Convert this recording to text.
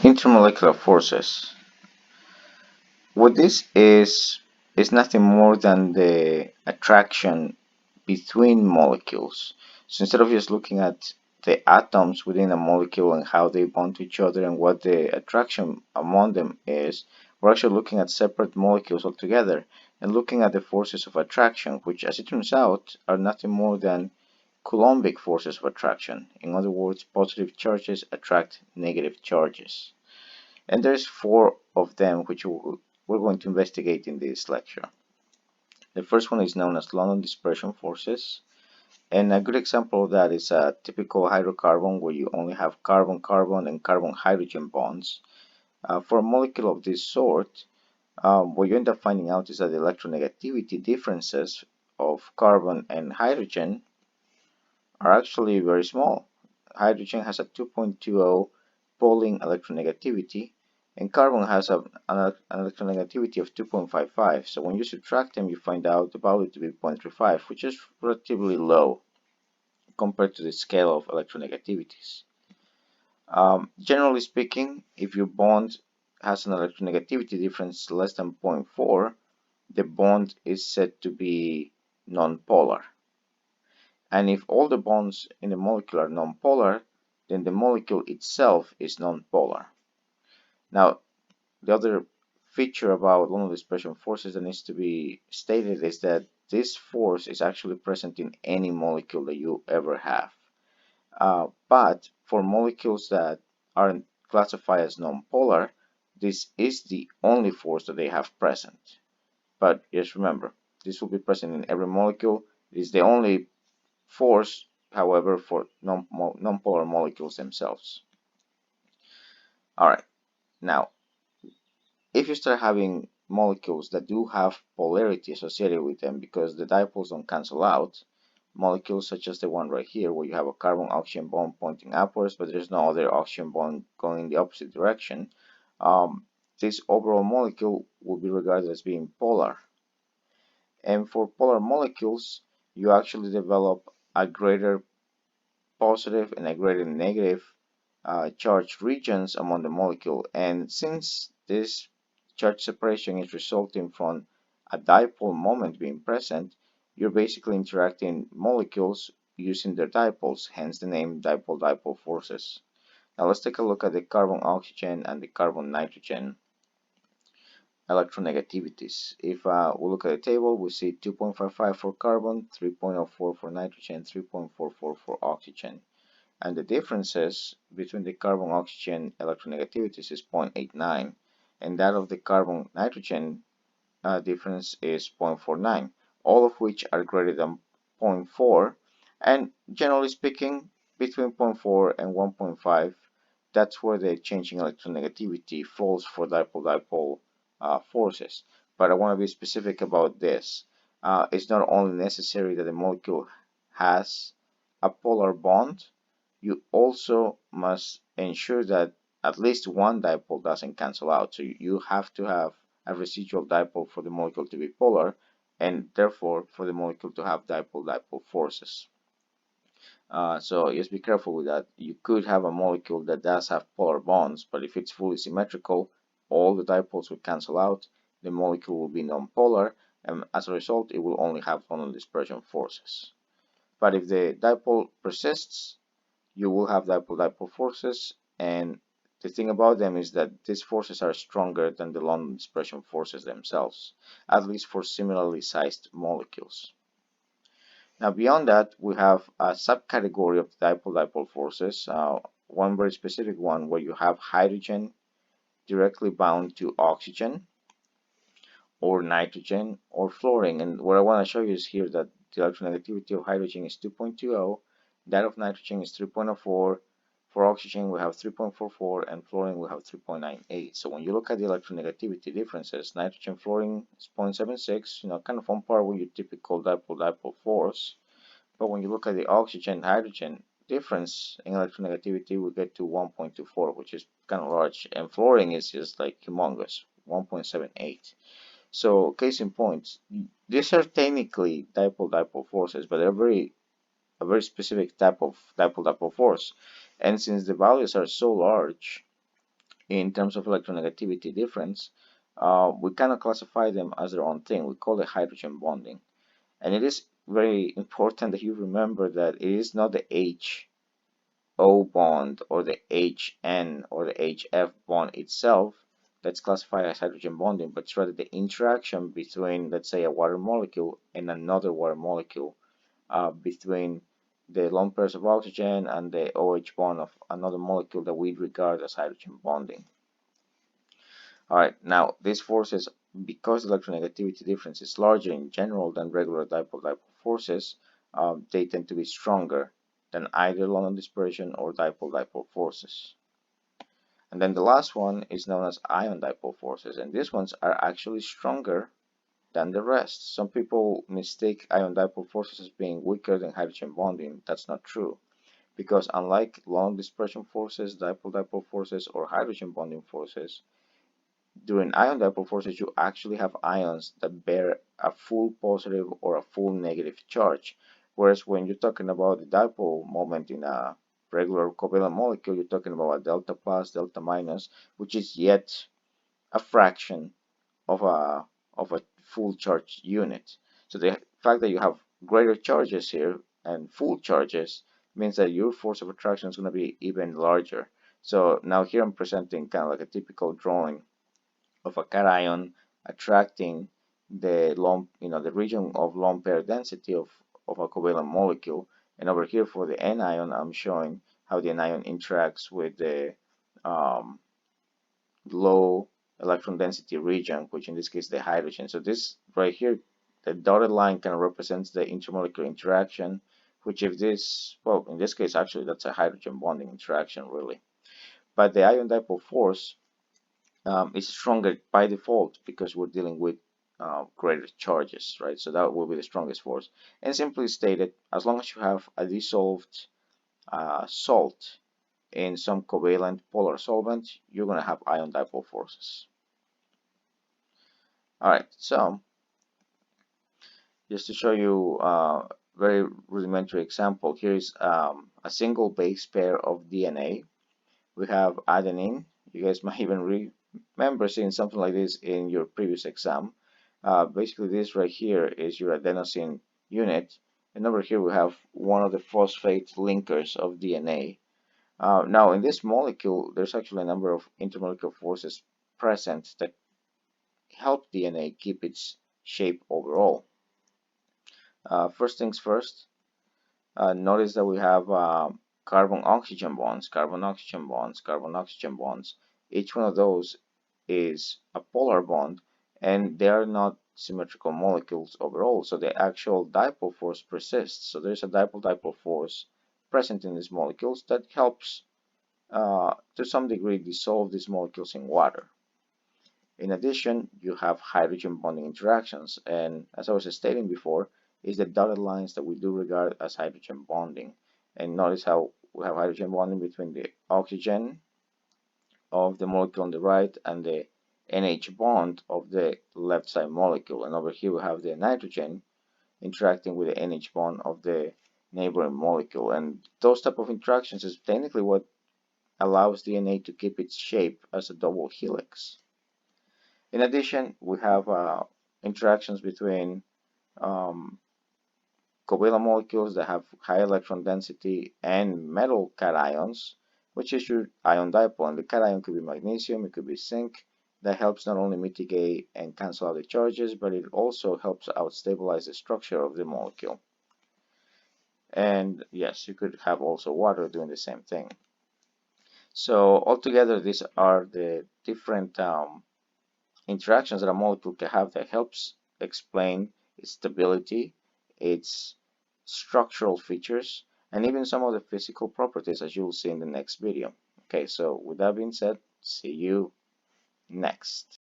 Intermolecular forces. What this is nothing more than the attraction between molecules. So instead of just looking at the atoms within a molecule and how they bond to each other and what the attraction among them is, we're actually looking at separate molecules altogether and looking at the forces of attraction, which, as it turns out, are nothing more than Coulombic forces of attraction. In other words, positive charges attract negative charges. And there's four of them which we're going to investigate in this lecture. The first one is known as London dispersion forces. And a good example of that is a typical hydrocarbon where you only have carbon-carbon and carbon-hydrogen bonds. For a molecule of this sort, what you end up finding out is that the electronegativity differences of carbon and hydrogen are actually very small. Hydrogen has a 2.20 Pauling electronegativity, and carbon has an electronegativity of 2.55. So when you subtract them, you find out the value to be 0.35, which is relatively low compared to the scale of electronegativities. Generally speaking, if your bond has an electronegativity difference less than 0.4, the bond is said to be nonpolar. And if all the bonds in the molecule are nonpolar, then the molecule itself is nonpolar. Now, the other feature about London dispersion forces that needs to be stated is that this force is actually present in any molecule that you ever have. But for molecules that aren't classified as nonpolar, this is the only force that they have present. But just remember, this will be present in every molecule. It is the only force, however, for nonpolar molecules themselves. Alright, now if you start having molecules that do have polarity associated with them because the dipoles don't cancel out, molecules such as the one right here where you have a carbon-oxygen bond pointing upwards but there's no other oxygen bond going in the opposite direction, this overall molecule will be regarded as being polar. And for polar molecules, you actually develop a greater positive and a greater negative charge regions among the molecule. And since this charge separation is resulting from a dipole moment being present, you're basically interacting molecules using their dipoles, hence the name dipole-dipole forces. Now let's take a look at the carbon-oxygen and the carbon-nitrogen electronegativities. If we look at the table, we see 2.55 for carbon, 3.04 for nitrogen, 3.44 for oxygen. And the differences between the carbon-oxygen electronegativities is 0.89, and that of the carbon-nitrogen difference is 0.49, all of which are greater than 0.4, and generally speaking, between 0.4 and 1.5, that's where the change in electronegativity falls for dipole-dipole forces. But I want to be specific about this. It's not only necessary that the molecule has a polar bond, you also must ensure that at least one dipole doesn't cancel out. So you have to have a residual dipole for the molecule to be polar, and therefore for the molecule to have dipole-dipole forces. So just be careful with that. You could have a molecule that does have polar bonds, but if it's fully symmetrical, all the dipoles will cancel out, the molecule will be nonpolar, and as a result, it will only have London dispersion forces. But if the dipole persists, you will have dipole-dipole forces, and the thing about them is that these forces are stronger than the London dispersion forces themselves, at least for similarly sized molecules. Now beyond that, we have a subcategory of dipole-dipole forces, one very specific one where you have hydrogen directly bound to oxygen, or nitrogen, or fluorine. And what I want to show you is here that the electronegativity of hydrogen is 2.20, that of nitrogen is 3.04, for oxygen we have 3.44, and fluorine we have 3.98. So when you look at the electronegativity differences, nitrogen fluorine is 0.76, kind of on par with your typical dipole-dipole force. But when you look at the oxygen hydrogen difference in electronegativity, we get to 1.24, which is kind of large, and fluorine is just like humongous, 1.78. So case in point, these are technically dipole-dipole forces, but they're a very specific type of dipole-dipole force. And since the values are so large, in terms of electronegativity difference, we cannot classify them as their own thing. We call it hydrogen bonding. And it is very important that you remember that it is not the HO bond or the HN or the HF bond itself that's classified as hydrogen bonding, but it's rather the interaction between, let's say, a water molecule and another water molecule, between the lone pairs of oxygen and the OH bond of another molecule that we regard as hydrogen bonding. Alright, now these forces, because the electronegativity difference is larger in general than regular dipole-dipole forces, they tend to be stronger than either London dispersion or dipole-dipole forces. And then the last one is known as ion dipole forces, and these ones are actually stronger than the rest. Some people mistake ion dipole forces as being weaker than hydrogen bonding. That's not true, because unlike London dispersion forces, dipole-dipole forces, or hydrogen bonding forces, during ion dipole forces, you actually have ions that bear a full positive or a full negative charge. Whereas when you're talking about the dipole moment in a regular covalent molecule, you're talking about a delta plus, delta minus, which is yet a fraction of a full charge unit. So the fact that you have greater charges here and full charges means that your force of attraction is going to be even larger. So now here I'm presenting kind of like a typical drawing of a cation attracting the lone, the region of lone pair density of a covalent molecule. And over here for the anion, I'm showing how the anion interacts with the um, low electron density region, which in this case the hydrogen. So this right here, the dotted line kind of represents the intermolecular interaction, which if this, well, in this case actually that's a hydrogen bonding interaction really. But the ion dipole force is stronger by default because we're dealing with greater charges, right? So that will be the strongest force. And simply stated, as long as you have a dissolved salt in some covalent polar solvent, you're going to have ion dipole forces. All right, so just to show you a very rudimentary example, here is a single base pair of DNA. We have adenine. You guys might even remember seeing something like this in your previous exam. Basically, this right here is your adenosine unit, and over here we have one of the phosphate linkers of DNA. Now, in this molecule, there's actually a number of intermolecular forces present that help DNA keep its shape overall. First things first, notice that we have carbon-oxygen bonds, carbon-oxygen bonds, carbon-oxygen bonds. Each one of those is a polar bond, and they are not symmetrical molecules overall, so the actual dipole force persists. So there's a dipole-dipole force present in these molecules that helps to some degree dissolve these molecules in water. In addition, you have hydrogen bonding interactions, and as I was stating before, is the dotted lines that we do regard as hydrogen bonding. And notice how we have hydrogen bonding between the oxygen of the molecule on the right and the NH bond of the left side molecule. And over here we have the nitrogen interacting with the NH bond of the neighboring molecule. And those type of interactions is technically what allows DNA to keep its shape as a double helix. In addition, we have interactions between covalent molecules that have high electron density and metal cations, which is your ion dipole. And the cation could be magnesium, it could be zinc. That helps not only mitigate and cancel out the charges, but it also helps out stabilize the structure of the molecule. And yes, you could have also water doing the same thing. So altogether, these are the different interactions that a molecule can have that helps explain its stability, its structural features, and even some of the physical properties, as you will see in the next video. Okay, so with that being said, see you next.